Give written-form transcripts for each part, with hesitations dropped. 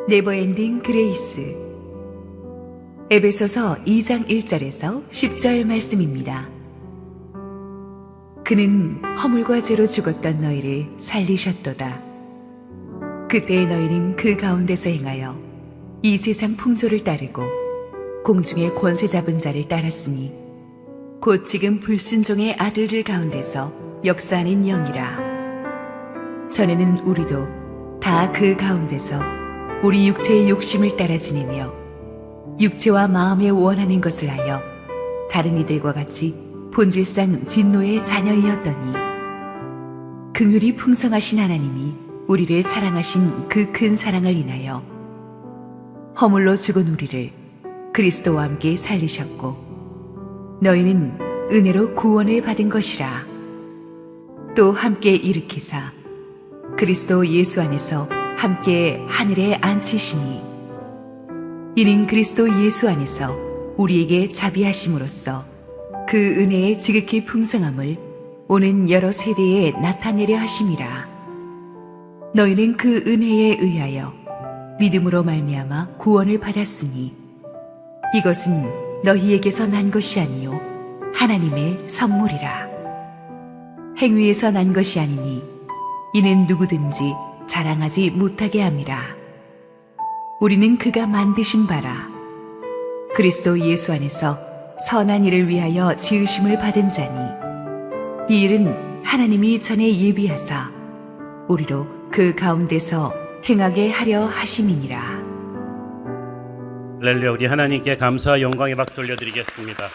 네버엔딩 그레이스. 에베소서 2장 1절에서 10절 말씀입니다. 그는 허물과 죄로 죽었던 너희를 살리셨도다. 그때의 너희는 그 가운데서 행하여 이 세상 풍조를 따르고 공중의 권세 잡은 자를 따랐으니 곧 지금 불순종의 아들들 가운데서 역사하는 영이라. 전에는 우리도 다 그 가운데서 우리 육체의 욕심을 따라 지내며 육체와 마음에 원하는 것을 하여 다른 이들과 같이 본질상 진노의 자녀이었더니 긍휼이 풍성하신 하나님이 우리를 사랑하신 그 큰 사랑을 인하여 허물로 죽은 우리를 그리스도와 함께 살리셨고 너희는 은혜로 구원을 받은 것이라. 또 함께 일으키사 그리스도 예수 안에서 함께 하늘에 앉히시니 이는 그리스도 예수 안에서 우리에게 자비하심으로써 그 은혜의 지극히 풍성함을 오는 여러 세대에 나타내려 하심이라. 너희는 그 은혜에 의하여 믿음으로 말미암아 구원을 받았으니 이것은 너희에게서 난 것이 아니요 하나님의 선물이라. 행위에서 난 것이 아니니 이는 누구든지 자랑하지 못하게 함이라. 우리는 그가 만드신 바라 그리스도 예수 안에서 선한 일을 위하여 지으심을 받은 자니 이 일은 하나님이 전에 예비하사 우리로 그 가운데서 행하게 하려 하심이니라. 할렐루야. 우리 하나님께 감사와 영광의 박수 올려드리겠습니다.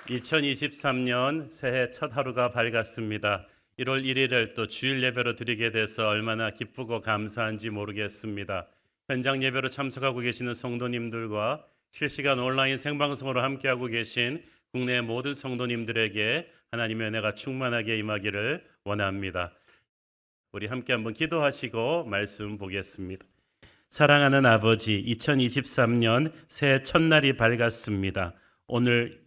2023년 새해 첫 하루가 밝았습니다. 1월 1일을 또 주일 예배로 드리게 돼서 얼마나 기쁘고 감사한지 모르겠습니다. 현장 예배로 참석하고 계시는 성도님들과 실시간 온라인 생방송으로 함께하고 계신 국내 모든 성도님들에게 하나님의 은혜가 충만하게 임하기를 원합니다. 우리 함께 한번 기도하시고 말씀 보겠습니다. 사랑하는 아버지, 2023년 새해 첫날이 밝았습니다. 오늘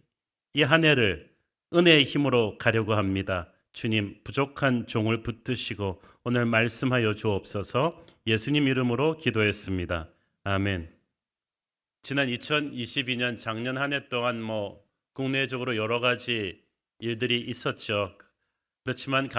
이 한 해를 은혜의 힘으로 가려고 합니다. 주님, 부족한 종을 붙드시고 오늘 말씀하여 주옵소서. 예수님 이름으로 기도했습니다. 아멘. 지난 2022년 작년 한 해 동안 국내적으로 여러 가지 일들이 있었죠. 그렇지만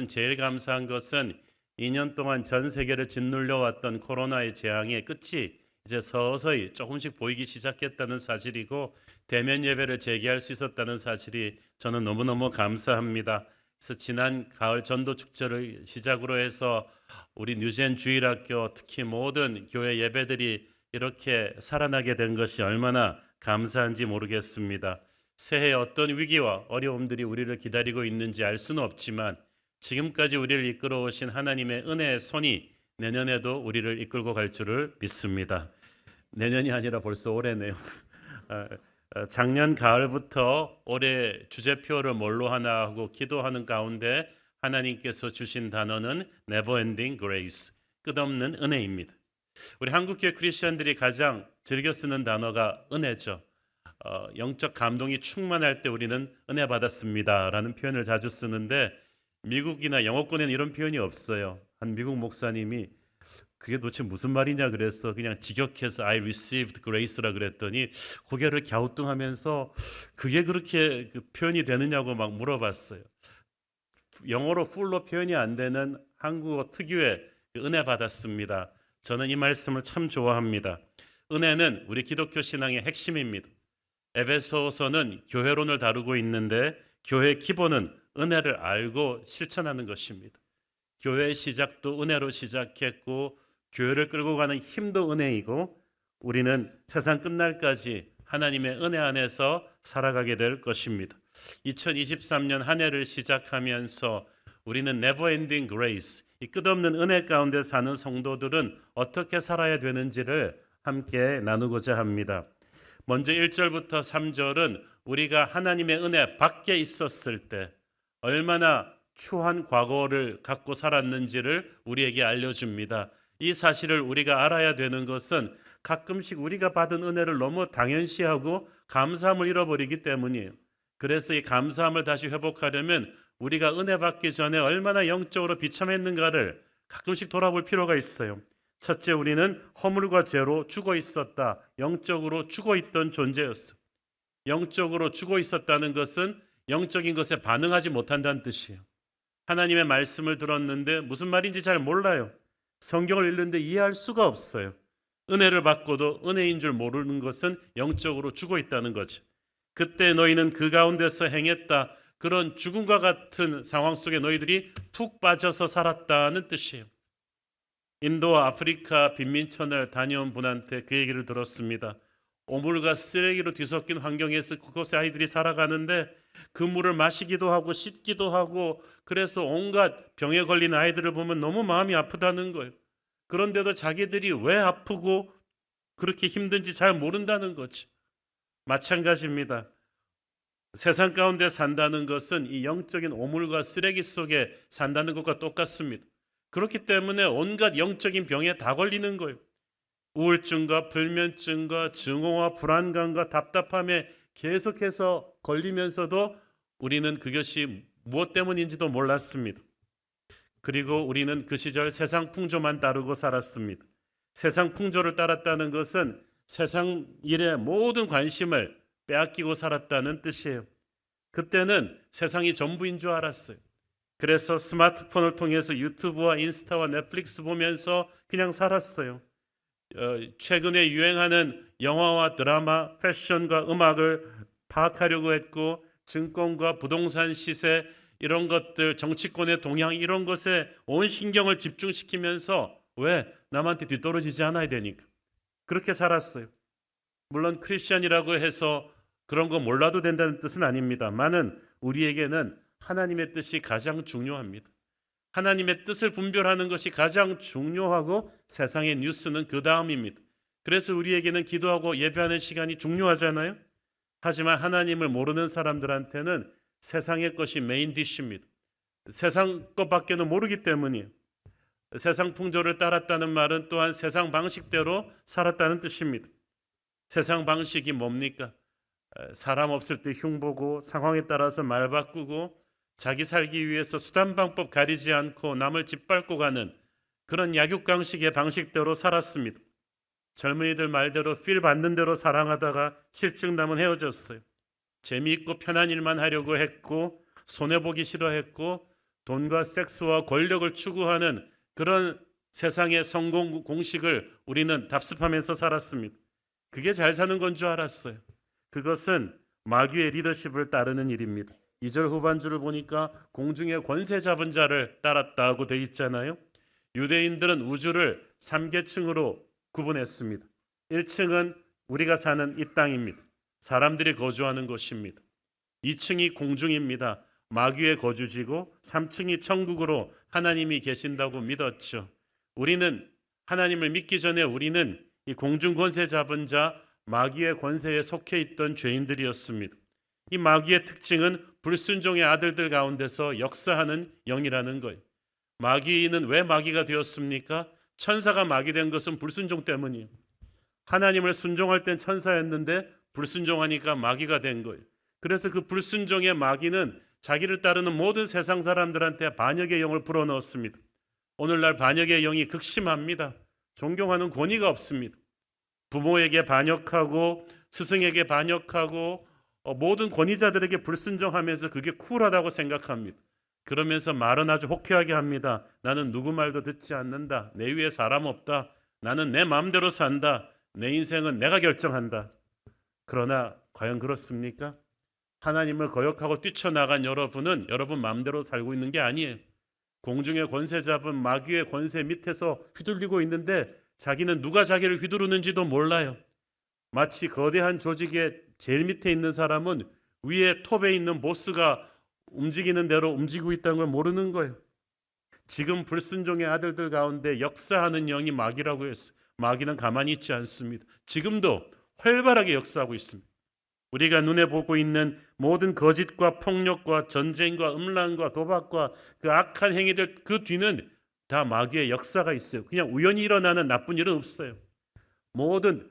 제일 감사한 것은 2년 동안 전 세계를 짓눌려 왔던 코로나의 재앙의 끝이 이제 서서히 조금씩 보이기 시작했다는 사실이고 대면 예배를 재개할 수 있었다는 사실이 저는 너무너무 감사합니다. 그래서 지난 가을 전도 축제를 시작으로 해서 우리 뉴젠 주일학교 특히 모든 교회 예배들이 이렇게 살아나게 된 것이 얼마나 감사한지 모르겠습니다. 새해 어떤 위기와 어려움들이 우리를 기다리고 있는지 알 수는 없지만 지금까지 우리를 이끌어 오신 하나님의 은혜의 손이 내년에도 우리를 이끌고 갈 줄을 믿습니다. 내년이 아니라 벌써 올해네요. 작년 가을부터 올해 주제표를 뭘로 하나 하고 기도하는 가운데 하나님께서 주신 단어는 Never-ending Grace, 끝없는 은혜입니다. 우리 한국교회 크리스천들이 가장 즐겨 쓰는 단어가 은혜죠. 영적 감동이 충만할 때 우리는 은혜 받았습니다 라는 표현을 자주 쓰는데 미국이나 영어권에는 이런 표현이 없어요. 한 미국 목사님이 그게 도대체 무슨 말이냐 그래서 그냥 직역해서 I received grace라 그랬더니 고개를 갸우뚱하면서 그게 그렇게 표현이 되느냐고 막 물어봤어요. 영어로 풀로 표현이 안 되는 한국어 특유의 은혜 받았습니다. 저는 이 말씀을 참 좋아합니다. 은혜는 우리 기독교 신앙의 핵심입니다. 에베소서는 교회론을 다루고 있는데 교회의 기본은 은혜를 알고 실천하는 것입니다. 교회의 시작도 은혜로 시작했고 교회를 끌고 가는 힘도 은혜이고 우리는 세상 끝날까지 하나님의 은혜 안에서 살아가게 될 것입니다. 2023년 한 해를 시작하면서 우리는 Never-ending Grace, 이 끝없는 은혜 가운데 사는 성도들은 어떻게 살아야 되는지를 함께 나누고자 합니다. 먼저 1절부터 3절은 우리가 하나님의 은혜 밖에 있었을 때 얼마나 추한 과거를 갖고 살았는지를 우리에게 알려줍니다. 이 사실을 우리가 알아야 되는 것은 가끔씩 우리가 받은 은혜를 너무 당연시하고 감사함을 잃어버리기 때문이에요. 그래서 이 감사함을 다시 회복하려면 우리가 은혜 받기 전에 얼마나 영적으로 비참했는가를 가끔씩 돌아볼 필요가 있어요. 첫째, 우리는 허물과 죄로 죽어 있었다. 영적으로 죽어 있던 존재였어. 영적으로 죽어 있었다는 것은 영적인 것에 반응하지 못한다는 뜻이에요. 하나님의 말씀을 들었는데 무슨 말인지 잘 몰라요. 성경을 읽는데 이해할 수가 없어요. 은혜를 받고도 은혜인 줄 모르는 것은 영적으로 죽어 있다는 거죠. 그때 너희는 그 가운데서 행했다. 그런 죽음과 같은 상황 속에 너희들이 푹 빠져서 살았다는 뜻이에요. 인도와 아프리카 빈민촌을 다녀온 분한테 그 얘기를 들었습니다. 오물과 쓰레기로 뒤섞인 환경에서 그곳에 아이들이 살아가는데 그 물을 마시기도 하고 씻기도 하고 그래서 온갖 병에 걸린 아이들을 보면 너무 마음이 아프다는 거예요. 그런데도 자기들이 왜 아프고 그렇게 힘든지 잘 모른다는 거죠. 마찬가지입니다. 세상 가운데 산다는 것은 이 영적인 오물과 쓰레기 속에 산다는 것과 똑같습니다. 그렇기 때문에 온갖 영적인 병에 다 걸리는 거예요. 우울증과 불면증과 증오와 불안감과 답답함에 계속해서 걸리면서도 우리는 그것이 무엇 때문인지도 몰랐습니다. 그리고 우리는 그 시절 세상 풍조만 따르고 살았습니다. 세상 풍조를 따랐다는 것은 세상 일에 모든 관심을 빼앗기고 살았다는 뜻이에요. 그때는 세상이 전부인 줄 알았어요. 그래서 스마트폰을 통해서 유튜브와 인스타와 넷플릭스 보면서 그냥 살았어요. 최근에 유행하는 영화와 드라마, 패션과 음악을 파악하려고 했고 증권과 부동산 시세 이런 것들, 정치권의 동향 이런 것에 온 신경을 집중시키면서 왜 남한테 뒤떨어지지 않아야 되니까 그렇게 살았어요. 물론 크리스천이라고 해서 그런 거 몰라도 된다는 뜻은 아닙니다만은 우리에게는 하나님의 뜻이 가장 중요합니다. 하나님의 뜻을 분별하는 것이 가장 중요하고 세상의 뉴스는 그 다음입니다. 그래서 우리에게는 기도하고 예배하는 시간이 중요하잖아요. 하지만 하나님을 모르는 사람들한테는 세상의 것이 메인 디쉬입니다. 세상 것밖에는 모르기 때문이에요. 세상 풍조를 따랐다는 말은 또한 세상 방식대로 살았다는 뜻입니다. 세상 방식이 뭡니까? 사람 없을 때 흉보고 상황에 따라서 말 바꾸고 자기 살기 위해서 수단 방법 가리지 않고 남을 짓밟고 가는 그런 약육강식의 방식대로 살았습니다. 젊은이들 말대로 필 받는 대로 사랑하다가 실증나면 헤어졌어요. 재미있고 편한 일만 하려고 했고 손해보기 싫어했고 돈과 섹스와 권력을 추구하는 그런 세상의 성공 공식을 우리는 답습하면서 살았습니다. 그게 잘 사는 건 줄 알았어요. 그것은 마귀의 리더십을 따르는 일입니다. 2절 후반주를 보니까 공중의 권세 잡은 자를 따랐다고 돼 있잖아요. 유대인들은 우주를 3계층으로 구분했습니다. 1층은 우리가 사는 이 땅입니다. 사람들이 거주하는 곳입니다. 2층이 공중입니다. 마귀의 거주지고 3층이 천국으로 하나님이 계신다고 믿었죠. 우리는 하나님을 믿기 전에 우리는 이 공중 권세 잡은 자 마귀의 권세에 속해 있던 죄인들이었습니다. 이 마귀의 특징은 불순종의 아들들 가운데서 역사하는 영이라는 거예요. 마귀는 왜 마귀가 되었습니까? 천사가 마귀 된 것은 불순종 때문이에요. 하나님을 순종할 땐 천사였는데 불순종하니까 마귀가 된 거예요. 그래서 그 불순종의 마귀는 자기를 따르는 모든 세상 사람들한테 반역의 영을 불어넣었습니다. 오늘날 반역의 영이 극심합니다. 존경하는 권위가 없습니다. 부모에게 반역하고 스승에게 반역하고 모든 권위자들에게 불순종하면서 그게 쿨하다고 생각합니다. 그러면서 말은 아주 호쾌하게 합니다. 나는 누구 말도 듣지 않는다. 내 위에 사람 없다. 나는 내 마음대로 산다. 내 인생은 내가 결정한다. 그러나 과연 그렇습니까? 하나님을 거역하고 뛰쳐나간 여러분은 여러분 마음대로 살고 있는 게 아니에요. 공중의 권세 잡은 마귀의 권세 밑에서 휘둘리고 있는데 자기는 누가 자기를 휘두르는지도 몰라요. 마치 거대한 조직의 제일 밑에 있는 사람은 위에 톱에 있는 보스가 움직이는 대로 움직이고 있다는 걸 모르는 거예요. 지금 불순종의 아들들 가운데 역사하는 영이 마귀라고 했어요. 마귀는 가만히 있지 않습니다. 지금도 활발하게 역사하고 있습니다. 우리가 눈에 보고 있는 모든 거짓과 폭력과 전쟁과 음란과 도박과 그 악한 행위들 그 뒤는 다 마귀의 역사가 있어요. 그냥 우연히 일어나는 나쁜 일은 없어요. 모든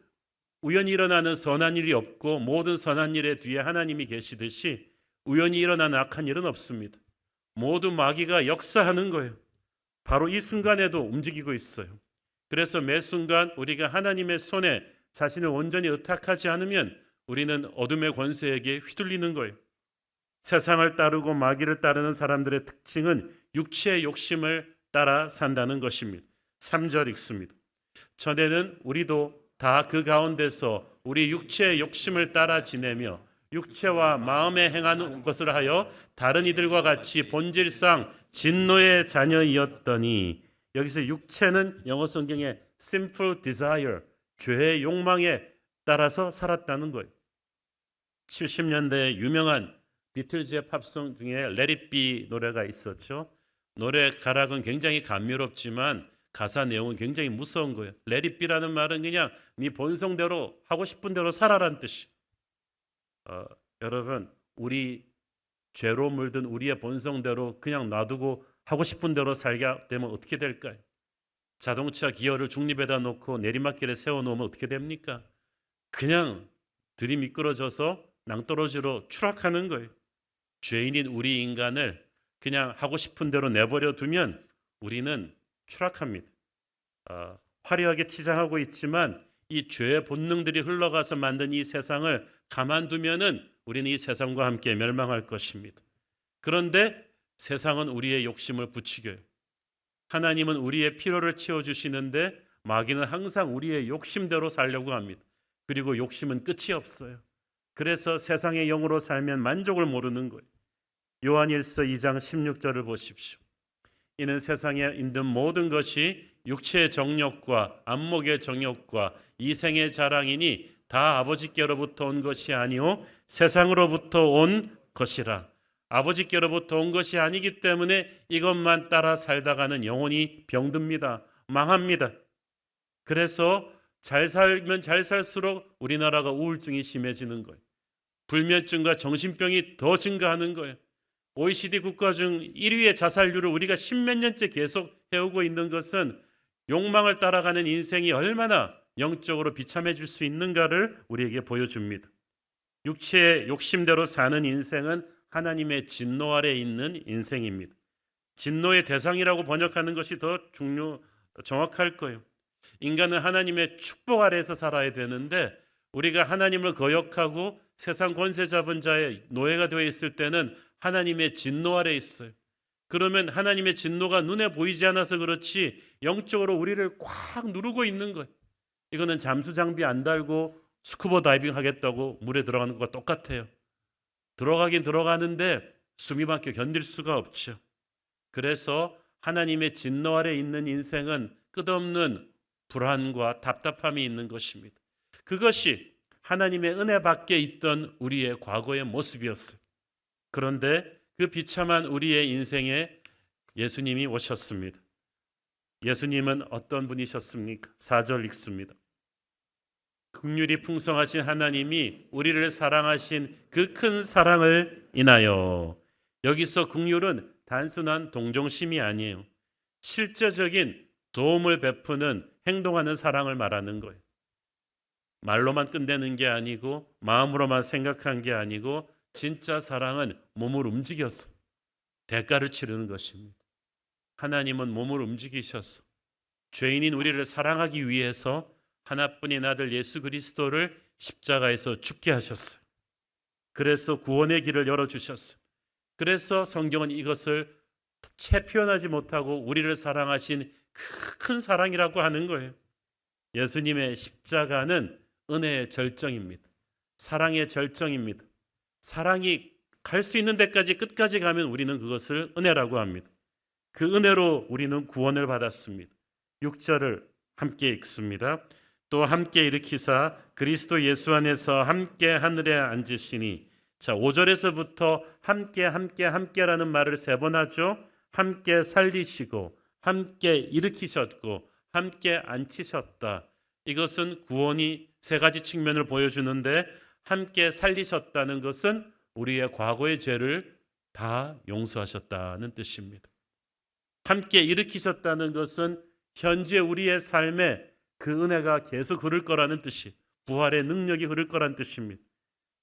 우연히 일어나는 선한 일이 없고 모든 선한 일의 뒤에 하나님이 계시듯이 우연히 일어나는 악한 일은 없습니다. 모두 마귀가 역사하는 거예요. 바로 이 순간에도 움직이고 있어요. 그래서 매 순간 우리가 하나님의 손에 자신을 온전히 의탁하지 않으면 우리는 어둠의 권세에게 휘둘리는 거예요. 세상을 따르고 마귀를 따르는 사람들의 특징은 육체의 욕심을 따라 산다는 것입니다. 3절 읽습니다. 전에는 우리도 다 그 가운데서 우리 육체의 욕심을 따라 지내며 육체와 마음에 행하는 것을 하여 다른 이들과 같이 본질상 진노의 자녀이었더니, 여기서 육체는 영어 성경에 simple desire, 죄의 욕망에 따라서 살았다는 거예요. 70년대에 유명한 비틀즈의 팝송 중에 Let It Be 노래가 있었죠. 노래 가락은 굉장히 감미롭지만 가사 내용은 굉장히 무서운 거예요. Let It Be라는 말은 그냥 네 본성대로 하고 싶은 대로 살아란 뜻이. 여러분, 우리 죄로 물든 우리의 본성대로 그냥 놔두고 하고 싶은 대로 살게 되면 어떻게 될까요? 자동차 기어를 중립에다 놓고 내리막길에 세워놓으면 어떻게 됩니까? 그냥 들이미끄러져서 낭떠러지로 추락하는 거예요. 죄인인 우리 인간을 그냥 하고 싶은 대로 내버려 두면 우리는 추락합니다. 화려하게 치장하고 있지만 이 죄의 본능들이 흘러가서 만든 이 세상을 가만두면은 우리는 이 세상과 함께 멸망할 것입니다. 그런데 세상은 우리의 욕심을 부추겨요. 하나님은 우리의 필요를 채워주시는데 마귀는 항상 우리의 욕심대로 살려고 합니다. 그리고 욕심은 끝이 없어요. 그래서 세상의 영으로 살면 만족을 모르는 거예요. 요한일서 2장 16절을 보십시오. 이는 세상에 있는 모든 것이 육체의 정욕과 안목의 정욕과 이생의 자랑이니 다 아버지께로부터 온 것이 아니오 세상으로부터 온 것이라. 아버지께로부터 온 것이 아니기 때문에 이것만 따라 살다가는 영혼이 병듭니다. 망합니다. 그래서 잘 살면 잘 살수록 우리나라가 우울증이 심해지는 거예요. 불면증과 정신병이 더 증가하는 거예요. OECD 국가 중 1위의 자살률을 우리가 십몇 년째 계속 해오고 있는 것은 욕망을 따라가는 인생이 얼마나 영적으로 비참해질 수 있는가를 우리에게 보여줍니다. 육체의 욕심대로 사는 인생은 하나님의 진노 아래 있는 인생입니다. 진노의 대상이라고 번역하는 것이 더 정확할 거예요. 인간은 하나님의 축복 아래에서 살아야 되는데 우리가 하나님을 거역하고 세상 권세 잡은 자의 노예가 되어 있을 때는 하나님의 진노 아래 있어요. 그러면 하나님의 진노가 눈에 보이지 않아서 그렇지 영적으로 우리를 꽉 누르고 있는 거예요. 이거는 잠수 장비 안 달고 스쿠버 다이빙 하겠다고 물에 들어가는 것과 똑같아요. 들어가긴 들어가는데 숨이 막혀 견딜 수가 없죠. 그래서 하나님의 진노 아래 있는 인생은 끝없는 불안과 답답함이 있는 것입니다. 그것이 하나님의 은혜 밖에 있던 우리의 과거의 모습이었어요. 그런데 그 비참한 우리의 인생에 예수님이 오셨습니다. 예수님은 어떤 분이셨습니까? 4절 읽습니다. 긍휼이 풍성하신 하나님이 우리를 사랑하신 그 큰 사랑을 인하여. 여기서 긍휼은 단순한 동정심이 아니에요. 실제적인 도움을 베푸는 행동하는 사랑을 말하는 거예요. 말로만 끝내는 게 아니고 마음으로만 생각한 게 아니고 진짜 사랑은 몸을 움직여서 대가를 치르는 것입니다. 하나님은 몸을 움직이셔서 죄인인 우리를 사랑하기 위해서 하나뿐인 아들 예수 그리스도를 십자가에서 죽게 하셨어요. 그래서 구원의 길을 열어주셨어요. 그래서 성경은 이것을 채 표현하지 못하고 우리를 사랑하신 큰 사랑이라고 하는 거예요. 예수님의 십자가는 은혜의 절정입니다. 사랑의 절정입니다. 사랑이 갈 수 있는 데까지 끝까지 가면 우리는 그것을 은혜라고 합니다. 그 은혜로 우리는 구원을 받았습니다. 6절을 함께 읽습니다. 또 함께 일으키사 그리스도 예수 안에서 함께 하늘에 앉으시니. 자, 5절에서부터 함께라는 말을 3번 하죠. 함께 살리시고 함께 일으키셨고 함께 앉히셨다. 이것은 구원이 3가지 측면을 보여주는데 함께 살리셨다는 것은 우리의 과거의 죄를 다 용서하셨다는 뜻입니다. 함께 일으키셨다는 것은 현재 우리의 삶에 그 은혜가 계속 흐를 거라는 뜻이, 부활의 능력이 흐를 거라는 뜻입니다.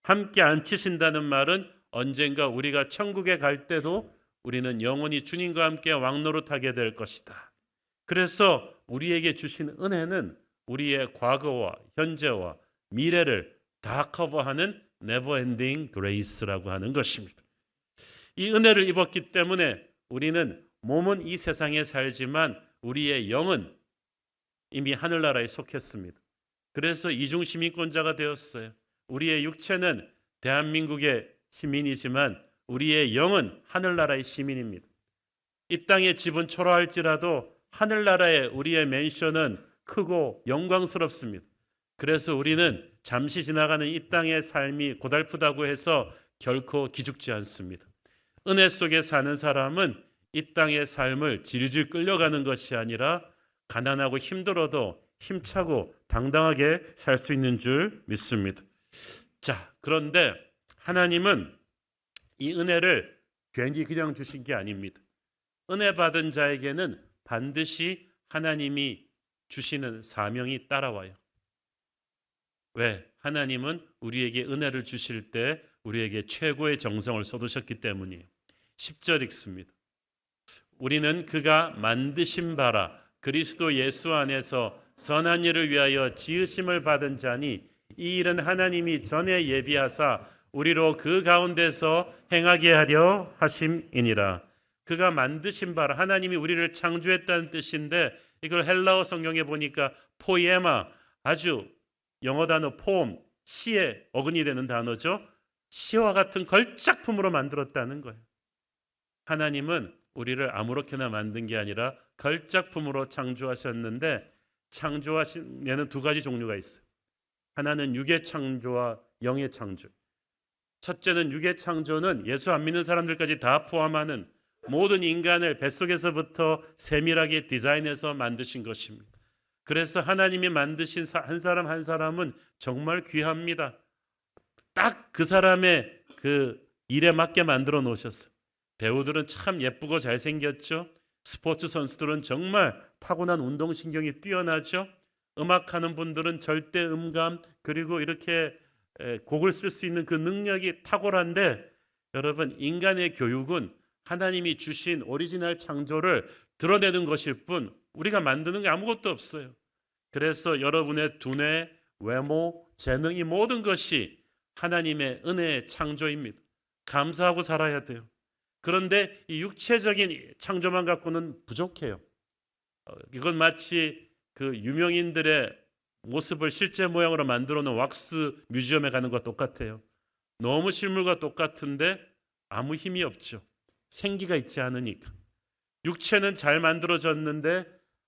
함께 앉히신다는 말은 언젠가 우리가 천국에 갈 때도 우리는 영원히 주님과 함께 왕노릇하게 될 것이다. 그래서 우리에게 주신 은혜는 우리의 과거와 현재와 미래를 다 커버하는 네버엔딩 그레이스라고 하는 것입니다. 이 은혜를 입었기 때문에 우리는 몸은 이 세상에 살지만 우리의 영은 이미 하늘나라에 속했습니다. 그래서 이중 시민권자가 되었어요. 우리의 육체는 대한민국의 시민이지만 우리의 영은 하늘나라의 시민입니다. 이 땅의 집은 초라할지라도 하늘나라의 우리의 맨션은 크고 영광스럽습니다. 그래서 우리는 잠시 지나가는 이 땅의 삶이 고달프다고 해서 결코 기죽지 않습니다. 은혜 속에 사는 사람은 이 땅의 삶을 질질 끌려가는 것이 아니라 가난하고 힘들어도 힘차고 당당하게 살 수 있는 줄 믿습니다. 자, 그런데 하나님은 이 은혜를 괜히 그냥 주신 게 아닙니다. 은혜 받은 자에게는 반드시 하나님이 주시는 사명이 따라와요. 왜? 하나님은 우리에게 은혜를 주실 때 우리에게 최고의 정성을 쏟으셨기 때문이에요. 10절 읽습니다. 우리는 그가 만드신 바라 그리스도 예수 안에서 선한 일을 위하여 지으심을 받은 자니 이 일은 하나님이 전에 예비하사 우리로 그 가운데서 행하게 하려 하심이니라. 그가 만드신 바라, 하나님이 우리를 창조했다는 뜻인데 이걸 헬라어 성경에 보니까 포에마, 아주 영어 단어 포엠, 시에 어근이 되는 단어죠. 시와 같은 걸작품으로 만들었다는 거예요. 하나님은 우리를 아무렇게나 만든 게 아니라 걸작품으로 창조하셨는데 창조하신 얘는 두 가지 종류가 있어요. 하나는 육의 창조와 영의 창조. 첫째는 육의 창조는 예수 안 믿는 사람들까지 다 포함하는 모든 인간을 뱃속에서부터 세밀하게 디자인해서 만드신 것입니다. 그래서 하나님이 만드신 한 사람 한 사람은 정말 귀합니다. 딱 그 사람의 그 일에 맞게 만들어 놓으셨어요. 배우들은 참 예쁘고 잘생겼죠. 스포츠 선수들은 정말 타고난 운동신경이 뛰어나죠. 음악하는 분들은 절대 음감 그리고 이렇게 곡을 쓸 수 있는 그 능력이 탁월한데 여러분 인간의 교육은 하나님이 주신 오리지널 창조를 드러내는 것일 뿐 우리가 만드는 게 아무것도 없어요. 그래서 여러분의 두뇌, 외모, 재능 이 모든 것이 하나님의 은혜의 창조입니다. 감사하고 살아야 돼요. 그런데 이 육체적인 창조만 갖고는 부족해요. 이건 마치 그 유명인들의 모습을 실제 모양으로 만들어 놓은 왁스 뮤지엄에 가는 것과 똑같아요. 너무 실물과 똑같은데 아무 힘이 없죠. 생기가 있지 않으니까. 육체는 잘 만들어졌는데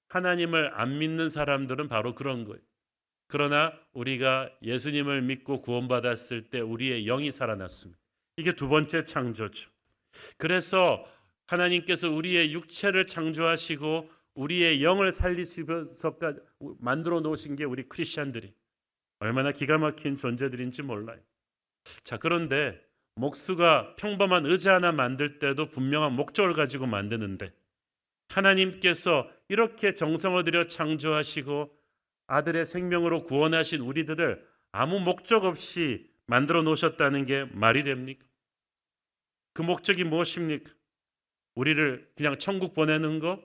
하나님을 안 믿는 사람들은 바로 그런 거예요. 그러나 우리가 예수님을 믿고 구원받았을 때 우리의 영이 살아났습니다. 이게 두 번째 창조죠. 그래서 하나님께서 우리의 육체를 창조하시고 우리의 영을 살리시면서까지 만들어 놓으신 게 우리 크리스천들이 얼마나 기가 막힌 존재들인지 몰라요. 자, 그런데 목수가 평범한 의자 하나 만들 때도 분명한 목적을 가지고 만드는데 하나님께서 이렇게 정성을 들여 창조하시고 아들의 생명으로 구원하신 우리들을 아무 목적 없이 만들어 놓으셨다는 게 말이 됩니까? 그 목적이 무엇입니까? 우리를 그냥 천국 보내는 거?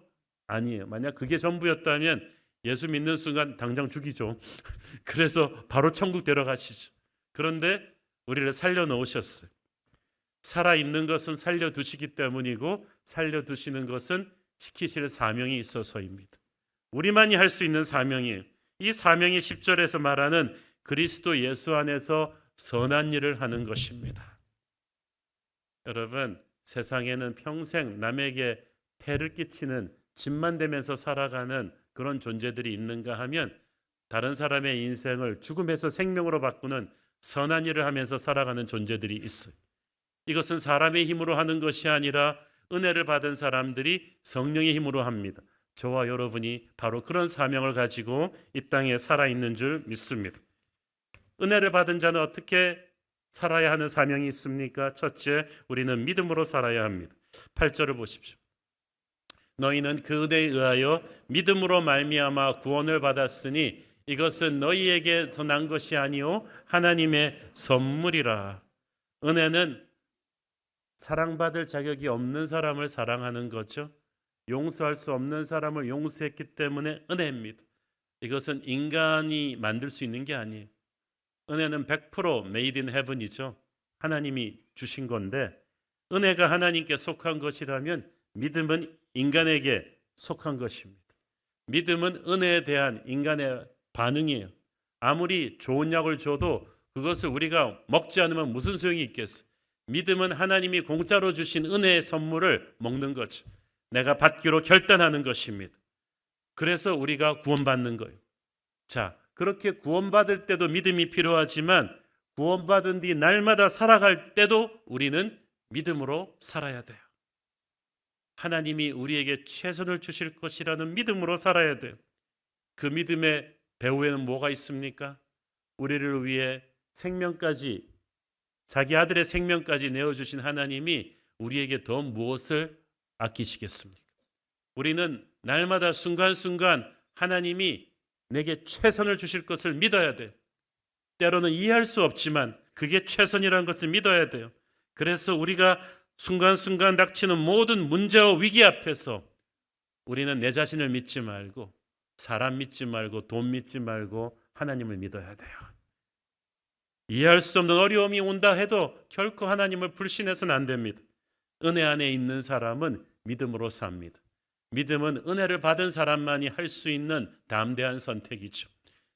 아니에요. 만약 그게 전부였다면 예수 믿는 순간 당장 죽이죠. 그래서 바로 천국 데려가시죠. 그런데 우리를 살려놓으셨어요. 살아있는 것은 살려두시기 때문이고 살려두시는 것은 시키실 사명이 있어서입니다. 우리만이 할 수 있는 사명이에요. 이 사명이 10절에서 말하는 그리스도 예수 안에서 선한 일을 하는 것입니다. 여러분, 세상에는 평생 남에게 폐를 끼치는 짐만 되면서 살아가는 그런 존재들이 있는가 하면 다른 사람의 인생을 죽음에서 생명으로 바꾸는 선한 일을 하면서 살아가는 존재들이 있어요. 이것은 사람의 힘으로 하는 것이 아니라 은혜를 받은 사람들이 성령의 힘으로 합니다. 저와 여러분이 바로 그런 사명을 가지고 이 땅에 살아있는 줄 믿습니다. 은혜를 받은 자는 어떻게 살아야 하는 사명이 있습니까? 첫째, 우리는 믿음으로 살아야 합니다. 8절을 보십시오. 너희는 그 은혜에 의하여 믿음으로 말미암아 구원을 받았으니 이것은 너희에게서 난 것이 아니요 하나님의 선물이라. 은혜는 사랑받을 자격이 없는 사람을 사랑하는 거죠. 용서할 수 없는 사람을 용서했기 때문에 은혜입니다. 이것은 인간이 만들 수 있는 게 아니에요. 은혜는 100% made in heaven이죠. 하나님이 주신 건데, 은혜가 하나님께 속한 것이라면 믿음은 인간에게 속한 것입니다. 믿음은 은혜에 대한 인간의 반응이에요. 아무리 좋은 약을 줘도 그것을 우리가 먹지 않으면 무슨 소용이 있겠어요? 믿음은 하나님이 공짜로 주신 은혜의 선물을 먹는 거죠. 내가 받기로 결단하는 것입니다. 그래서 우리가 구원받는 거예요. 자, 그렇게 구원받을 때도 믿음이 필요하지만 구원받은 뒤 날마다 살아갈 때도 우리는 믿음으로 살아야 돼요. 하나님이 우리에게 최선을 주실 것이라는 믿음으로 살아야 돼요. 그 믿음의 배후에는 뭐가 있습니까? 우리를 위해 생명까지, 자기 아들의 생명까지 내어주신 하나님이 우리에게 더 무엇을 아끼시겠습니까? 우리는 날마다 순간순간 하나님이 내게 최선을 주실 것을 믿어야 돼요. 때로는 이해할 수 없지만 그게 최선이라는 것을 믿어야 돼요. 그래서 우리가 순간순간 닥치는 모든 문제와 위기 앞에서 우리는 내 자신을 믿지 말고, 사람 믿지 말고, 돈 믿지 말고 하나님을 믿어야 돼요. 이해할 수 없는 어려움이 온다 해도 결코 하나님을 불신해서는 안 됩니다. 은혜 안에 있는 사람은 믿음으로 삽니다. 믿음은 은혜를 받은 사람만이 할 수 있는 담대한 선택이죠.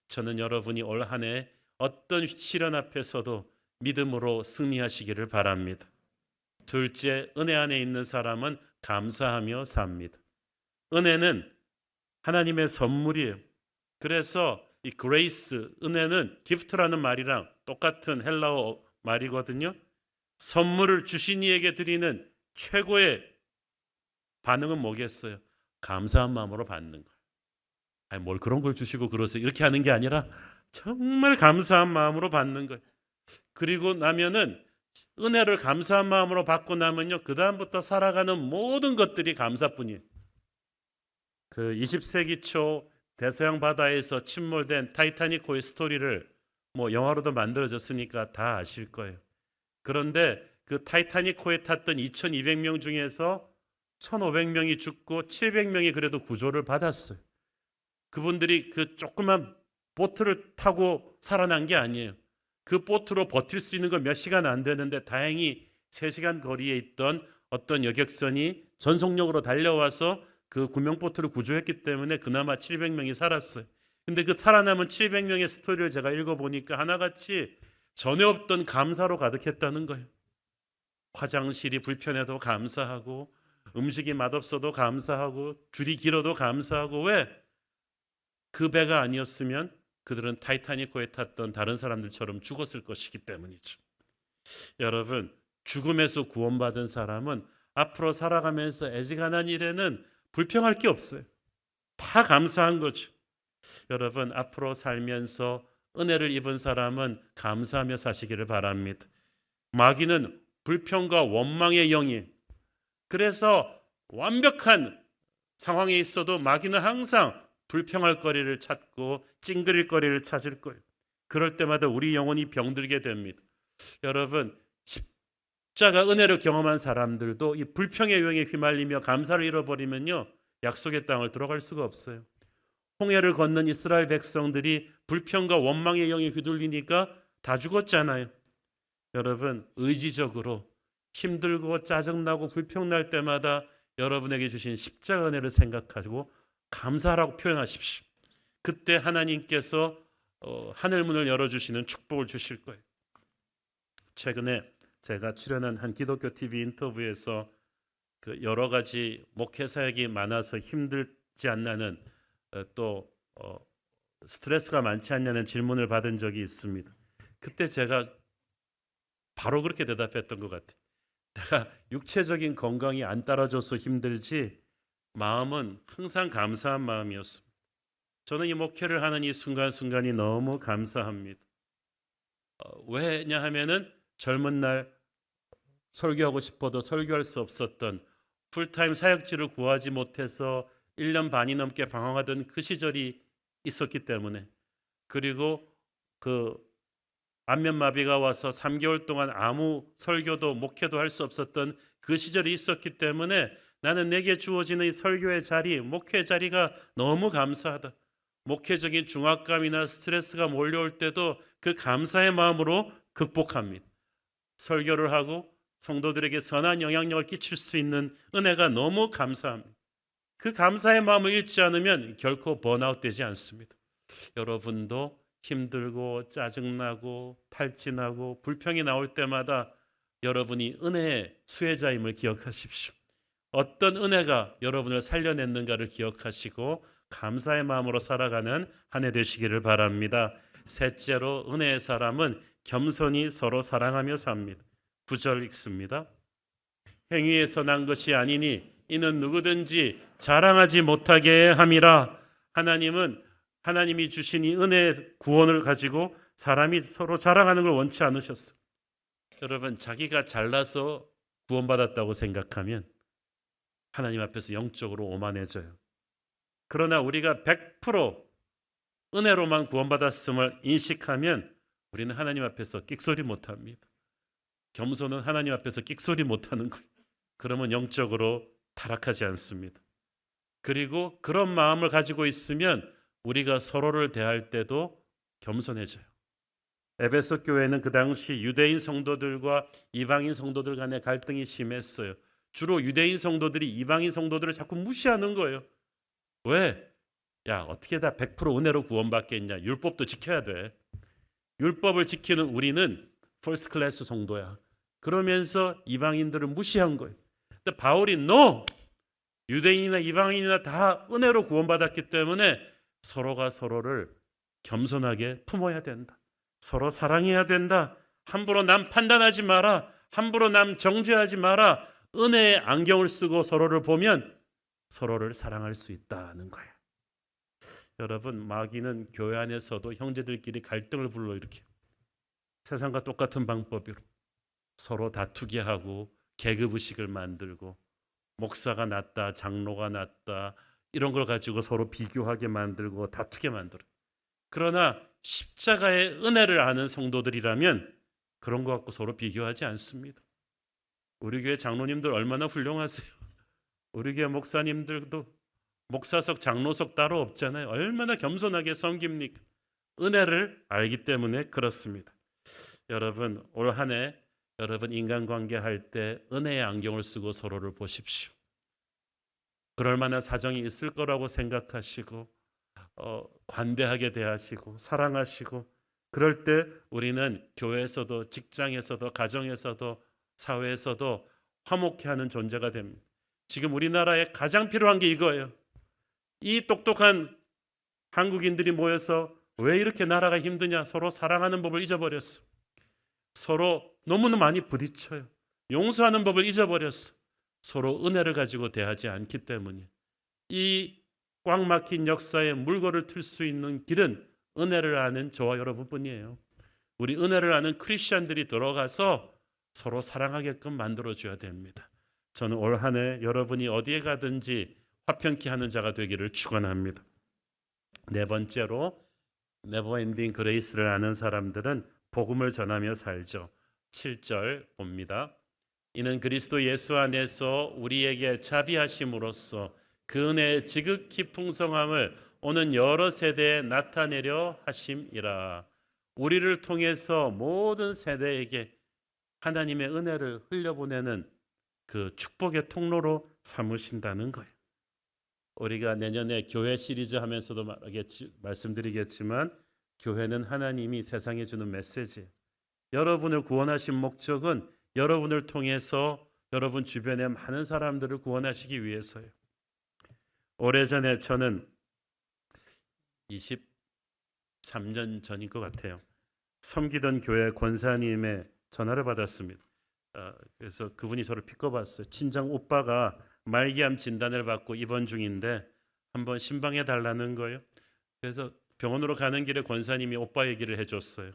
저는 여러분이 올 한 해 어떤 시련 앞에서도 믿음으로 승리하시기를 바랍니다. 둘째, 은혜 안에 있는 사람은 감사하며 삽니다. 은혜는 하나님의 선물이에요. 그래서 이 grace, 은혜는 gift라는 말이랑 똑같은 헬라어 말이거든요. 선물을 주신 이에게 드리는 최고의 반응은 뭐겠어요? 감사한 마음으로 받는 거예요. 아니, 뭘 그런 걸 주시고 그러세요? 이렇게 하는 게 아니라 정말 감사한 마음으로 받는 거예요. 그리고 나면은 은혜를 감사한 마음으로 받고 나면요, 그 다음부터 살아가는 모든 것들이 감사뿐이에요. 그 20세기 초 대서양 바다에서 침몰된 타이타닉호의 스토리를 뭐 영화로도 만들어졌으니까 다 아실 거예요. 그런데 그 타이타닉호에 탔던 2,200명 중에서 1,500명이 죽고 700명이 그래도 구조를 받았어요. 그분들이 그 조그만 보트를 타고 살아난 게 아니에요. 그 보트로 버틸 수 있는 건 몇 시간 안 되는데 다행히 3시간 거리에 있던 어떤 여객선이 전속력으로 달려와서 그 구명보트를 구조했기 때문에 그나마 700명이 살았어요. 근데 그 살아남은 700명의 스토리를 제가 읽어보니까 하나같이 전에 없던 감사로 가득했다는 거예요. 화장실이 불편해도 감사하고, 음식이 맛없어도 감사하고, 줄이 길어도 감사하고. 왜? 그 배가 아니었으면 그들은 타이타닉호에 탔던 다른 사람들처럼 죽었을 것이기 때문이죠. 여러분, 죽음에서 구원받은 사람은 앞으로 살아가면서 애지간한 일에는 불평할 게 없어요. 다 감사한 거죠. 여러분, 앞으로 살면서 은혜를 입은 사람은 감사하며 사시기를 바랍니다. 마귀는 불평과 원망의 영이에요. 그래서 완벽한 상황에 있어도 마귀는 항상 불평할 거리를 찾고 찡그릴 거리를 찾을 거예요. 그럴 때마다 우리 영혼이 병들게 됩니다. 여러분, 십자가 은혜를 경험한 사람들도 이 불평의 영에 휘말리며 감사를 잃어버리면요, 약속의 땅을 들어갈 수가 없어요. 홍해를 건넌 이스라엘 백성들이 불평과 원망의 영에 휘둘리니까 다 죽었잖아요. 여러분, 의지적으로 힘들고 짜증나고 불평날 때마다 여러분에게 주신 십자가 은혜를 생각하고 감사하라고 표현하십시오. 그때 하나님께서 하늘문을 열어주시는 축복을 주실 거예요. 최근에 제가 출연한 한 기독교 TV 인터뷰에서 그 여러 가지 목회 사역이 많아서 힘들지 않냐는 또 스트레스가 많지 않냐는 질문을 받은 적이 있습니다. 그때 제가 바로 그렇게 대답했던 것 같아요. 내가 육체적인 건강이 안 따라줘서 힘들지 마음은 항상 감사한 마음이었습니다. 저는 이 목회를 하는 이 순간순간이 너무 감사합니다. 왜냐하면은 젊은 날 설교하고 싶어도 설교할 수 없었던, 풀타임 사역지를 구하지 못해서 1년 반이 넘게 방황하던 그 시절이 있었기 때문에, 그리고 그 안면마비가 와서 3개월 동안 아무 설교도 목회도 할 수 없었던 그 시절이 있었기 때문에 나는 내게 주어지는 이 설교의 자리, 목회 자리가 너무 감사하다. 목회적인 중압감이나 스트레스가 몰려올 때도 그 감사의 마음으로 극복합니다. 설교를 하고 성도들에게 선한 영향력을 끼칠 수 있는 은혜가 너무 감사합니다. 그 감사의 마음을 잃지 않으면 결코 번아웃 되지 않습니다. 여러분도 힘들고 짜증나고 탈진하고 불평이 나올 때마다 여러분이 은혜의 수혜자임을 기억하십시오. 어떤 은혜가 여러분을 살려냈는가를 기억하시고 감사의 마음으로 살아가는 한 해 되시기를 바랍니다. 셋째로 은혜의 사람은 겸손히 서로 사랑하며 삽니다. 9절 읽습니다. 행위에서 난 것이 아니니 이는 누구든지 자랑하지 못하게 함이라. 하나님이 주신 이 은혜의 구원을 가지고 사람이 서로 자랑하는 걸 원치 않으셨어요. 여러분, 자기가 잘나서 구원받았다고 생각하면 하나님 앞에서 영적으로 오만해져요. 그러나 우리가 100% 은혜로만 구원받았음을 인식하면 우리는 하나님 앞에서 끽소리 못합니다. 겸손은 하나님 앞에서 끽소리 못하는 거예요. 그러면 영적으로 타락하지 않습니다. 그리고 그런 마음을 가지고 있으면 우리가 서로를 대할 때도 겸손해져요. 에베소 교회는 그 당시 유대인 성도들과 이방인 성도들 간의 갈등이 심했어요. 주로 유대인 성도들이 이방인 성도들을 자꾸 무시하는 거예요. 왜? 야, 어떻게 다 100% 은혜로 구원받겠냐? 율법도 지켜야 돼. 율법을 지키는 우리는 퍼스트 클래스 성도야. 그러면서 이방인들을 무시한 거예요. 근데 바울이 no! 유대인이나 이방인이나 다 은혜로 구원받았기 때문에 서로가 서로를 겸손하게 품어야 된다. 서로 사랑해야 된다. 함부로 남 판단하지 마라. 함부로 남 정죄하지 마라. 은혜의 안경을 쓰고 서로를 보면 서로를 사랑할 수 있다는 거예요. 여러분, 마귀는 교회 안에서도 형제들끼리 갈등을 불러일으켜요. 세상과 똑같은 방법으로 서로 다투게 하고 계급의식을 만들고 목사가 낫다, 장로가 낫다 이런 걸 가지고 서로 비교하게 만들고 다투게 만들어요. 그러나 십자가의 은혜를 아는 성도들이라면 그런 것 갖고 서로 비교하지 않습니다. 우리 교회 장로님들 얼마나 훌륭하세요. 우리 교회 목사님들도 목사석, 장로석 따로 없잖아요. 얼마나 겸손하게 섬깁니까? 은혜를 알기 때문에 그렇습니다. 여러분, 올 한 해 여러분 인간관계 할 때 은혜의 안경을 쓰고 서로를 보십시오. 그럴 만한 사정이 있을 거라고 생각하시고 관대하게 대하시고 사랑하시고 그럴 때 우리는 교회에서도 직장에서도 가정에서도 사회에서도 화목해 하는 존재가 됩니다. 지금 우리나라에 가장 필요한 게 이거예요. 이 똑똑한 한국인들이 모여서 왜 이렇게 나라가 힘드냐? 서로 사랑하는 법을 잊어버렸어. 서로 너무나 많이 부딪혀요. 용서하는 법을 잊어버렸어. 서로 은혜를 가지고 대하지 않기 때문에 이 꽉 막힌 역사에 물꼬를 틀 수 있는 길은 은혜를 아는 저와 여러분뿐이에요. 우리 은혜를 아는 크리스천들이 들어가서 서로 사랑하게끔 만들어줘야 됩니다. 저는 올 한 해 여러분이 어디에 가든지 화평케 하는 자가 되기를 축원합니다. 네 번째로 네버엔딩 그레이스를 아는 사람들은 복음을 전하며 살죠. 7절 봅니다. 이는 그리스도 예수 안에서 우리에게 자비하심으로써 그 은혜의 지극히 풍성함을 오는 여러 세대에 나타내려 하심이라. 우리를 통해서 모든 세대에게 하나님의 은혜를 흘려보내는 그 축복의 통로로 삼으신다는 거예요. 우리가 내년에 교회 시리즈 하면서도 말씀드리겠지만 교회는 하나님이 세상에 주는 메시지. 여러분을 구원하신 목적은 여러분을 통해서 여러분 주변의 많은 사람들을 구원하시기 위해서요. 오래전에 저는 23년 전인 것 같아요. 섬기던 교회 권사님의 전화를 받았습니다. 그래서 그분이 저를 비껴봤어요. 친정 오빠가 말기암 진단을 받고 입원 중인데 한번 신방해 달라는 거예요. 그래서 병원으로 가는 길에 권사님이 오빠 얘기를 해줬어요.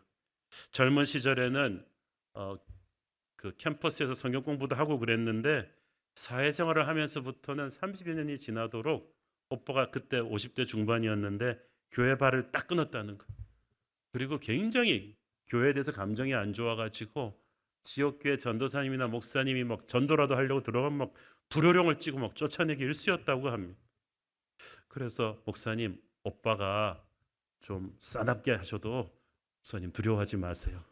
젊은 시절에는 그 캠퍼스에서 성경 공부도 하고 그랬는데 사회생활을 하면서부터는 30여 년이 지나도록 오빠가 그때 50대 중반이었는데 교회 발을 딱 끊었다는 거예요. 그리고 굉장히 교회에 대해서 감정이 안 좋아가지고 지역교회 전도사님이나 목사님이 막 전도라도 하려고 들어가면 막 불효령을 찌고 막 쫓아내기 일쑤였다고 합니다. 그래서 목사님, 오빠가 좀 싸납게 하셔도 목사님 두려워하지 마세요.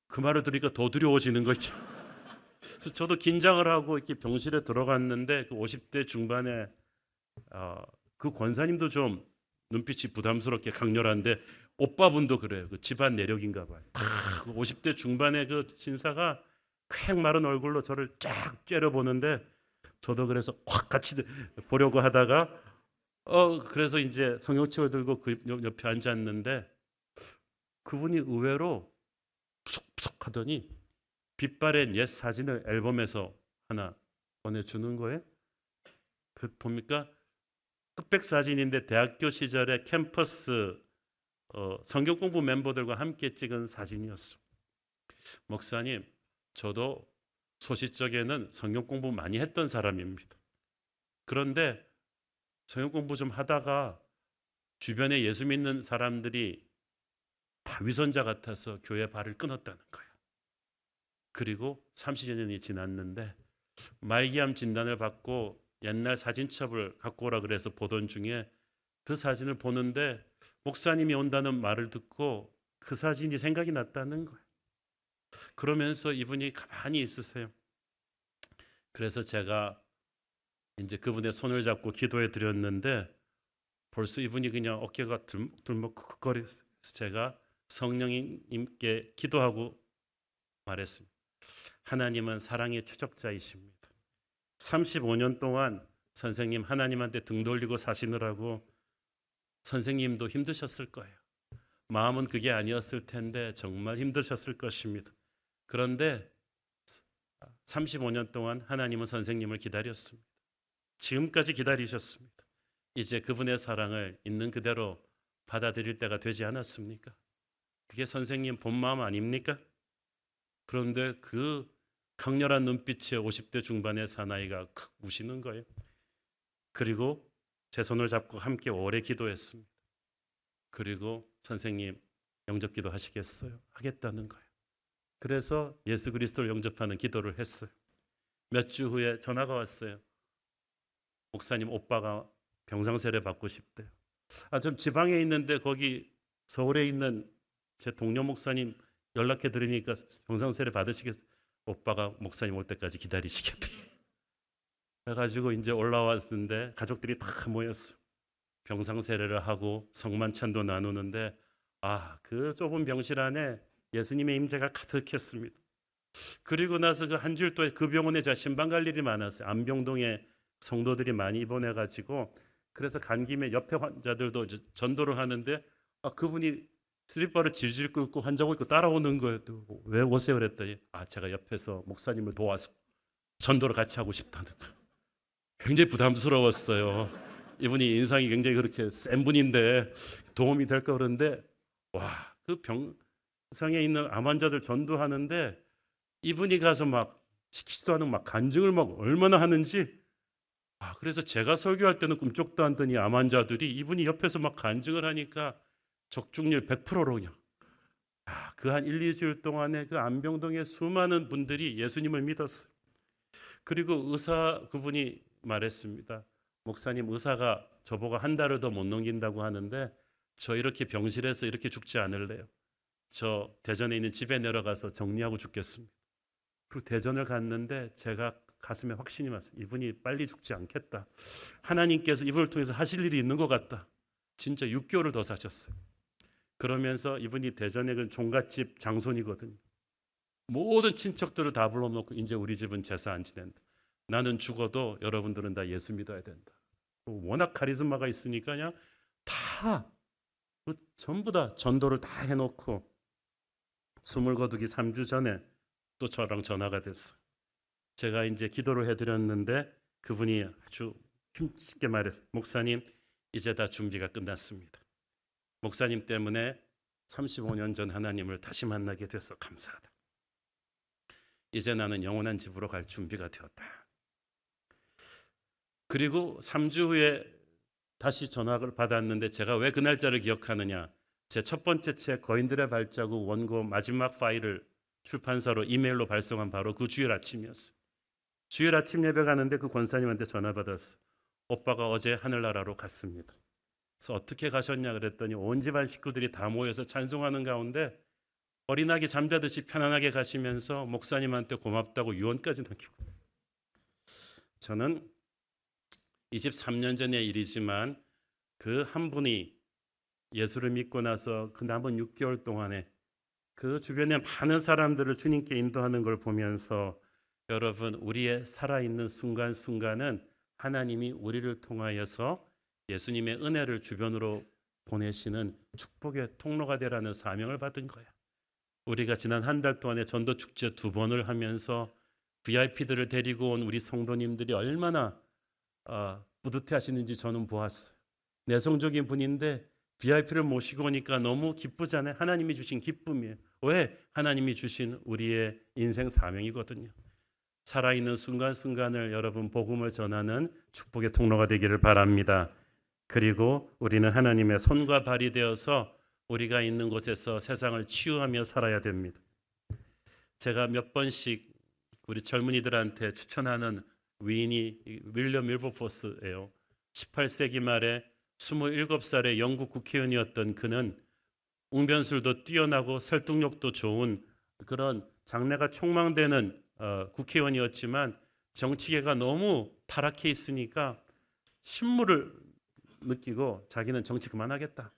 그 말을 들으니까 더 두려워지는 거죠. 그래서 저도 긴장을 하고 이렇게 병실에 들어갔는데 그 50대 중반에 그 권사님도 좀 눈빛이 부담스럽게 강렬한데 오빠분도 그래요. 그 집안 내력인가 봐요. 그 50대 중반의 그 신사가 쾌 마른 얼굴로 저를 쫙 째려보는데 저도 그래서 확 같이 보려고 하다가 그래서 이제 성경책을 들고 그 옆에 앉았는데 그분이 의외로 푸석푸석 하더니 빛바랜 옛 사진을 앨범에서 하나 보내주는 거예요. 그 봅니까? 흑백 사진인데 대학교 시절에 캠퍼스 성경 공부 멤버들과 함께 찍은 사진이었어. 목사님, 저도 소시적에는 성경 공부 많이 했던 사람입니다. 그런데 성경 공부 좀 하다가 주변에 예수 믿는 사람들이 다 위선자 같아서 교회 발을 끊었다는 거예요. 그리고 30여 년이 지났는데 말기암 진단을 받고 옛날 사진첩을 갖고 오라 그래서 보던 중에 그 사진을 보는데 목사님이 온다는 말을 듣고 그 사진이 생각이 났다는 거예요. 그러면서 이분이 가만히 있으세요. 그래서 제가 이제 그분의 손을 잡고 기도해 드렸는데 벌써 이분이 그냥 어깨가 들먹거려서 제가 성령님께 기도하고 말했습니다. 하나님은 사랑의 추적자이십니다. 35년 동안 선생님 하나님한테 등 돌리고 사시느라고 선생님도 힘드셨을 거예요. 마음은 그게 아니었을 텐데 정말 힘드셨을 것입니다. 그런데 35년 동안 하나님은 선생님을 기다렸습니다. 지금까지 기다리셨습니다. 이제 그분의 사랑을 있는 그대로 받아들일 때가 되지 않았습니까? 그게 선생님 본 마음 아닙니까? 그런데 그 강렬한 눈빛에 50대 중반의 사나이가 크 우시는 거예요. 그리고 제 손을 잡고 함께 오래 기도했습니다. 그리고 선생님 영접기도 하시겠어요? 하겠다는 거예요. 그래서 예수 그리스도를 영접하는 기도를 했어요. 몇 주 후에 전화가 왔어요. 목사님 오빠가 병상세례 받고 싶대요. 좀 지방에 있는데 거기 서울에 있는 제 동료 목사님 연락해 드리니까 병상세례 받으시겠어요? 오빠가 목사님 올 때까지 기다리시겠대요. 그래가지고 이제 올라왔는데 가족들이 다 모였어요. 병상세례를 하고 성만찬도 나누는데 그 좁은 병실 안에 예수님의 임재가 가득했습니다. 그리고 나서 그 한 주일 동안 그 병원에 제가 신방 갈 일이 많았어요. 안병동에 성도들이 많이 입원해가지고 그래서 간 김에 옆에 환자들도 전도를 하는데 그분이 슬리퍼를 질질 끌고 환자고 있고 따라오는 거예요. 왜 오세요? 그랬더니 제가 옆에서 목사님을 도와서 전도를 같이 하고 싶다는 거예요. 굉장히 부담스러웠어요. 이분이 인상이 굉장히 그렇게 센 분인데 도움이 될까 그러는데 그 병상에 있는 암 환자들 전도하는데 이분이 가서 막 시키지도 않은 막 간증을 막 얼마나 하는지 그래서 제가 설교할 때는 꿈쩍도 안 뜨니 암 환자들이 이분이 옆에서 막 간증을 하니까 적중률 100%로 그냥 그 한 1, 2주일 동안에 그 안병동의 수많은 분들이 예수님을 믿었어요. 그리고 의사 그분이 말했습니다. 목사님 의사가 저보고 한 달을 더 못 넘긴다고 하는데 저 이렇게 병실에서 이렇게 죽지 않을래요. 저 대전에 있는 집에 내려가서 정리하고 죽겠습니다. 그리고 대전을 갔는데 제가 가슴에 확신이 왔어요. 이분이 빨리 죽지 않겠다. 하나님께서 이분을 통해서 하실 일이 있는 것 같다. 진짜 6개월을 더 사셨어요. 그러면서 이분이 대전에 그 종갓집 장손이거든요. 모든 친척들을 다 불러놓고 이제 우리 집은 제사 안 지낸다. 나는 죽어도 여러분들은 다 예수 믿어야 된다. 워낙 카리스마가 있으니까 그냥 다 전부 다 전도를 다 해놓고 숨을 거두기 3주 전에 또 저랑 전화가 됐어요. 제가 이제 기도를 해드렸는데 그분이 아주 힘있게 말했어요. 목사님 이제 다 준비가 끝났습니다. 목사님 때문에 35년 전 하나님을 다시 만나게 돼서 감사하다. 이제 나는 영원한 집으로 갈 준비가 되었다. 그리고 3주 후에 다시 전화를 받았는데 제가 왜 그 날짜를 기억하느냐? 제 첫 번째 책 거인들의 발자국 원고 마지막 파일을 출판사로 이메일로 발송한 바로 그 주일 아침이었어요. 주일 아침 예배 가는데 그 권사님한테 전화 받았어. 오빠가 어제 하늘나라로 갔습니다. 그래서 어떻게 가셨냐 그랬더니 온 집안 식구들이 다 모여서 찬송하는 가운데 어린아기 잠자듯이 편안하게 가시면서 목사님한테 고맙다고 유언까지 남기고. 저는 23년 전의 일이지만 그 한 분이 예수를 믿고 나서 그 남은 6개월 동안에 그 주변에 많은 사람들을 주님께 인도하는 걸 보면서 여러분, 우리의 살아있는 순간순간은 하나님이 우리를 통하여서 예수님의 은혜를 주변으로 보내시는 축복의 통로가 되라는 사명을 받은 거야. 우리가 지난 한 달 동안에 전도 축제 2번을 하면서 VIP들을 데리고 온 우리 성도님들이 얼마나 뿌듯해 하시는지 저는 보았어요. 내성적인 분인데 VIP를 모시고 오니까 너무 기쁘잖아요. 하나님이 주신 기쁨이에요. 왜? 하나님이 주신 우리의 인생 사명이거든요. 살아있는 순간순간을 여러분 복음을 전하는 축복의 통로가 되기를 바랍니다. 그리고 우리는 하나님의 손과 발이 되어서 우리가 있는 곳에서 세상을 치유하며 살아야 됩니다. 제가 몇 번씩 우리 젊은이들한테 추천하는 위인이 윌리엄 윌버포스예요. 18세기 말에 27살의 영국 국회의원이었던 그는 웅변술도 뛰어나고 설득력도 좋은 그런 장래가 촉망되는 국회의원이었지만 정치계가 너무 타락해 있으니까 신물을 느끼고 자기는 정치 그만하겠다.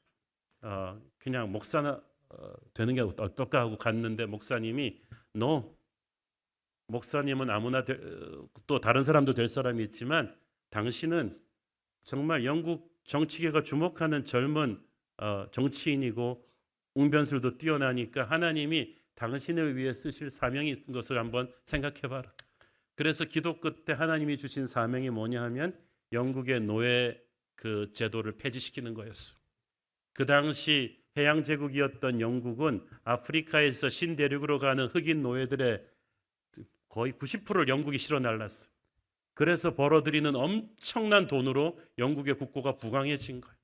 그냥 목사나 되는 게 어떨까 하고 갔는데 목사님이 목사님은 아무나 또 다른 사람도 될 사람이 있지만 당신은 정말 영국 정치계가 주목하는 젊은 정치인이고 웅변술도 뛰어나니까 하나님이 당신을 위해 쓰실 사명이 있는 것을 한번 생각해봐라. 그래서 기도 끝에 하나님이 주신 사명이 뭐냐 하면 영국의 노예 그 제도를 폐지시키는 거였어. 그 당시 해양제국이었던 영국은 아프리카에서 신대륙으로 가는 흑인 노예들의 거의 90%를 영국이 실어 날랐어. 그래서 벌어들이는 엄청난 돈으로 영국의 국고가 부강해진 거예요.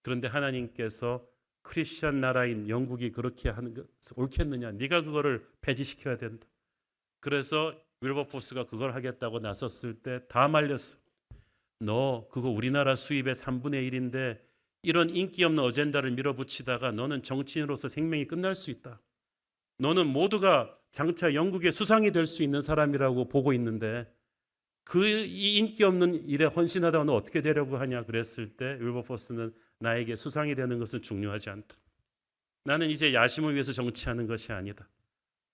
그런데 하나님께서 크리스천 나라인 영국이 그렇게 하는 것 옳겠느냐? 네가 그거를 폐지시켜야 된다. 그래서 윌버포스가 그걸 하겠다고 나섰을 때 다 말렸어. 너 그거 우리나라 수입의 3분의 1인데 이런 인기 없는 어젠다를 밀어붙이다가 너는 정치인으로서 생명이 끝날 수 있다. 너는 모두가 장차 영국의 수상이 될 수 있는 사람이라고 보고 있는데 이 인기 없는 일에 헌신하다가 너 어떻게 되려고 하냐 그랬을 때 윌버포스는 나에게 수상이 되는 것은 중요하지 않다. 나는 이제 야심을 위해서 정치하는 것이 아니다.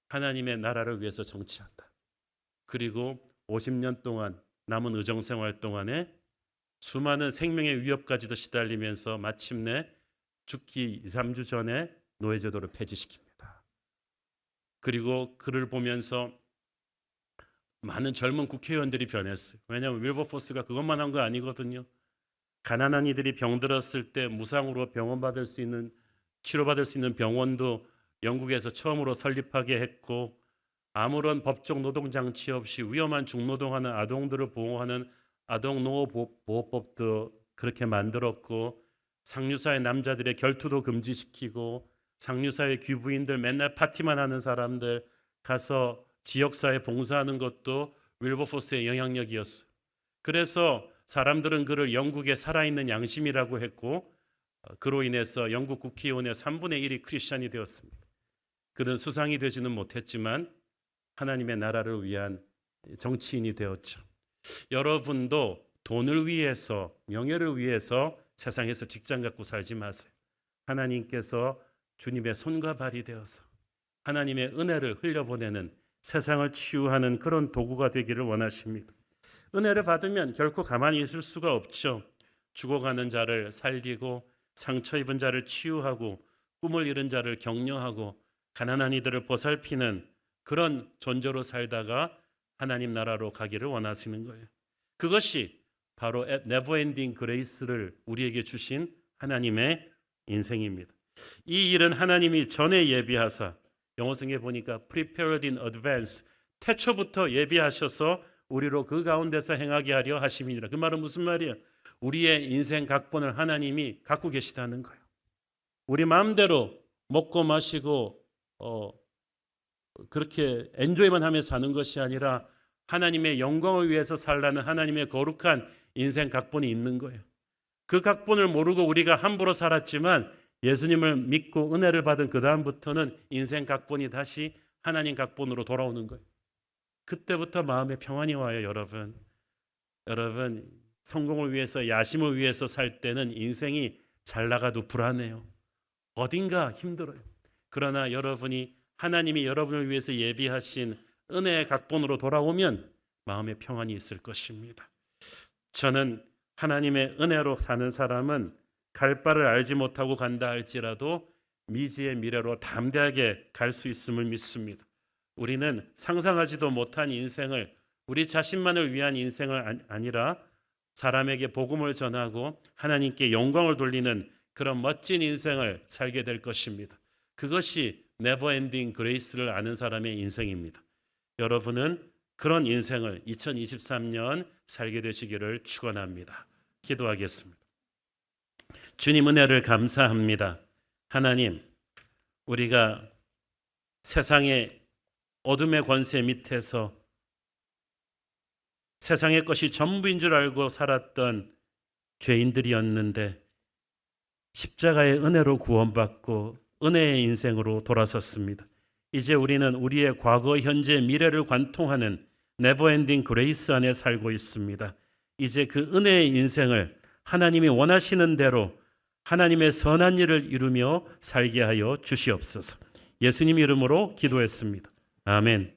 하나님의 나라를 위해서 정치한다. 그리고 50년 동안 남은 의정생활 동안에 수많은 생명의 위협까지도 시달리면서 마침내 죽기 2, 3주 전에 노예제도를 폐지시킵니다. 그리고 그를 보면서 많은 젊은 국회의원들이 변했어요. 왜냐하면 윌버포스가 그것만 한 거 아니거든요. 가난한 이들이 병들었을 때 무상으로 치료받을 수 있는 병원도 영국에서 처음으로 설립하게 했고 아무런 법적 노동 장치 없이 위험한 중노동하는 아동들을 보호하는 아동노호보호법도 그렇게 만들었고 상류사의 남자들의 결투도 금지시키고 상류사의 귀부인들 맨날 파티만 하는 사람들 가서 지역사회 봉사하는 것도 윌버포스의 영향력이었어요. 그래서 사람들은 그를 영국의 살아있는 양심이라고 했고 그로 인해서 영국 국회의원의 3분의 1이 크리스찬이 되었습니다. 그는 수상이 되지는 못했지만 하나님의 나라를 위한 정치인이 되었죠. 여러분도 돈을 위해서 명예를 위해서 세상에서 직장 갖고 살지 마세요. 하나님께서 주님의 손과 발이 되어서 하나님의 은혜를 흘려보내는 세상을 치유하는 그런 도구가 되기를 원하십니다. 은혜를 받으면 결코 가만히 있을 수가 없죠. 죽어가는 자를 살리고 상처 입은 자를 치유하고 꿈을 잃은 자를 격려하고 가난한 이들을 보살피는 그런 존재로 살다가 하나님 나라로 가기를 원하시는 거예요. 그것이 바로 네버엔딩 그레이스를 우리에게 주신 하나님의 인생입니다. 이 일은 하나님이 전에 예비하사 영어성에 보니까 prepared in advance 태초부터 예비하셔서 우리로 그 가운데서 행하게 하려 하심이니라. 그 말은 무슨 말이에요? 우리의 인생 각본을 하나님이 갖고 계시다는 거예요. 우리 마음대로 먹고 마시고 그렇게 엔조이만 하며 사는 것이 아니라 하나님의 영광을 위해서 살라는 하나님의 거룩한 인생 각본이 있는 거예요. 그 각본을 모르고 우리가 함부로 살았지만 예수님을 믿고 은혜를 받은 그 다음부터는 인생 각본이 다시 하나님 각본으로 돌아오는 거예요. 그때부터 마음에 평안이 와요, 여러분. 여러분, 성공을 위해서, 야심을 위해서 살 때는 인생이 잘 나가도 불안해요. 어딘가 힘들어요. 그러나 여러분이 하나님이 여러분을 위해서 예비하신 은혜의 각본으로 돌아오면 마음에 평안이 있을 것입니다. 저는 하나님의 은혜로 사는 사람은 갈 바를 알지 못하고 간다 할지라도 미지의 미래로 담대하게 갈 수 있음을 믿습니다. 우리는 상상하지도 못한 인생을, 우리 자신만을 위한 인생을 아니라 사람에게 복음을 전하고 하나님께 영광을 돌리는 그런 멋진 인생을 살게 될 것입니다. 그것이 네버엔딩 그레이스를 아는 사람의 인생입니다. 여러분은 그런 인생을 2023년 살게 되시기를 축원합니다. 기도하겠습니다. 주님, 은혜를 감사합니다. 하나님, 우리가 세상의 어둠의 권세 밑에서 세상의 것이 전부인 줄 알고 살았던 죄인들이었는데 십자가의 은혜로 구원받고 은혜의 인생으로 돌아섰습니다. 이제 우리는 우리의 과거, 현재, 미래를 관통하는 네버엔딩 그레이스 안에 살고 있습니다. 이제 그 은혜의 인생을 하나님이 원하시는 대로 하나님의 선한 일을 이루며 살게 하여 주시옵소서. 예수님 이름으로 기도했습니다. 아멘.